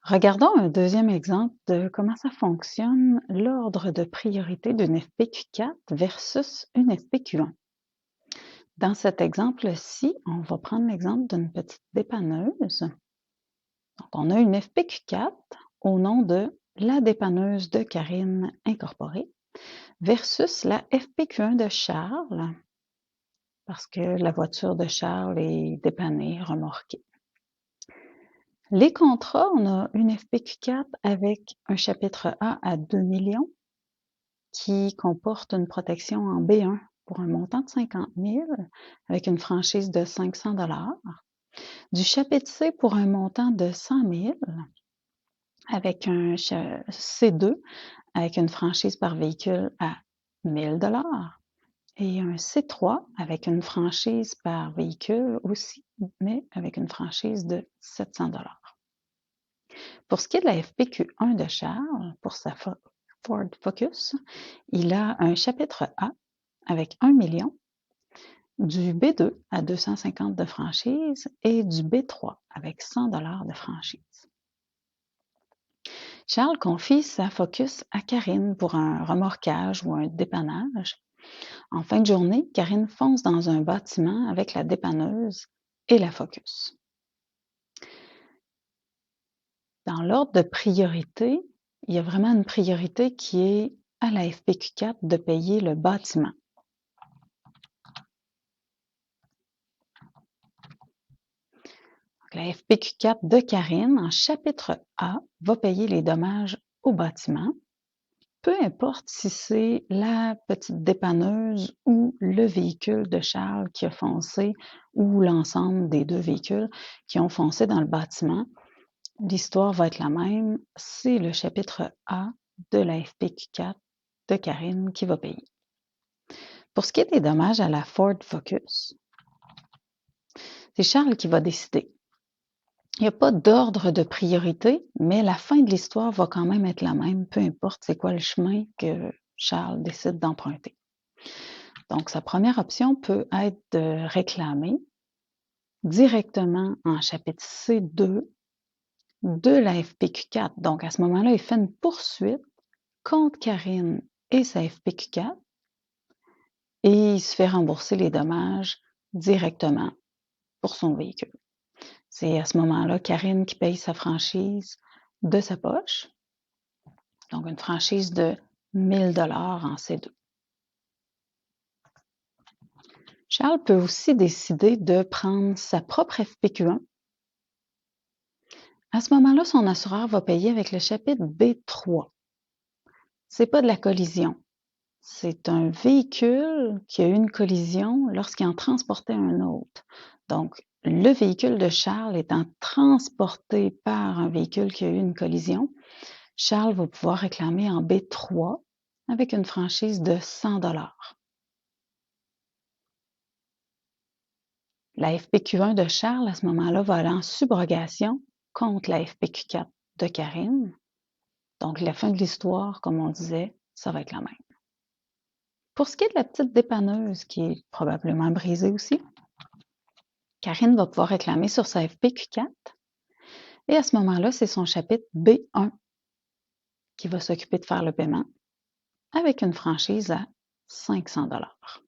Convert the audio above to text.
Regardons un deuxième exemple de comment ça fonctionne l'ordre de priorité d'une FPQ4 versus une FPQ1. Dans cet exemple-ci, on va prendre l'exemple d'une petite dépanneuse. Donc, on a une FPQ4 au nom de la dépanneuse de Karine incorporée versus la FPQ1 de Charles, parce que la voiture de Charles est dépannée, remorquée. Les contrats, on a une FPQ4 avec un chapitre A à 2 millions qui comporte une protection en B1 pour un montant de 50 000 avec une franchise de 500 du chapitre C pour un montant de 100 000 avec un C2 avec une franchise par véhicule à 1 000 et un C3 avec une franchise par véhicule aussi, mais avec une franchise de 700 Pour ce qui est de la FPQ1 de Charles, pour sa Ford Focus, il a un chapitre A avec 1 million, du B2 à 250 de franchise et du B3 avec 100 de franchise. Charles confie sa Focus à Karine pour un remorquage ou un dépannage. En fin de journée, Karine fonce dans un bâtiment avec la dépanneuse et la Focus. Dans l'ordre de priorité, il y a vraiment une priorité qui est à la FPQ4 de payer le bâtiment. La FPQ4 de Karine, en chapitre A, va payer les dommages au bâtiment, peu importe si c'est la petite dépanneuse ou le véhicule de Charles qui a foncé ou l'ensemble des deux véhicules qui ont foncé dans le bâtiment. L'histoire va être la même, c'est le chapitre A de la FPQ4 de Karine qui va payer. Pour ce qui est des dommages à la Ford Focus, c'est Charles qui va décider. Il n'y a pas d'ordre de priorité, mais la fin de l'histoire va quand même être la même, peu importe c'est quoi le chemin que Charles décide d'emprunter. Donc, sa première option peut être de réclamer directement en chapitre C2 de la FPQ4. Donc, à ce moment-là, il fait une poursuite contre Karine et sa FPQ4 et il se fait rembourser les dommages directement pour son véhicule. C'est à ce moment-là Karine qui paye sa franchise de sa poche, donc une franchise de 1 000 en C2. Charles peut aussi décider de prendre sa propre FPQ1. À ce moment-là, son assureur va payer avec le chapitre B3. C'est pas de la collision. C'est un véhicule qui a eu une collision lorsqu'il en transportait un autre. Donc, le véhicule de Charles étant transporté par un véhicule qui a eu une collision, Charles va pouvoir réclamer en B3 avec une franchise de 100 La FPQ1 de Charles, à ce moment-là, va aller en subrogation contre la FPQ4 de Karine. Donc, la fin de l'histoire, comme on disait, ça va être la même. Pour ce qui est de la petite dépanneuse, qui est probablement brisée aussi, Karine va pouvoir réclamer sur sa FPQ4 et à ce moment-là, c'est son chapitre B1 qui va s'occuper de faire le paiement avec une franchise à 500 $.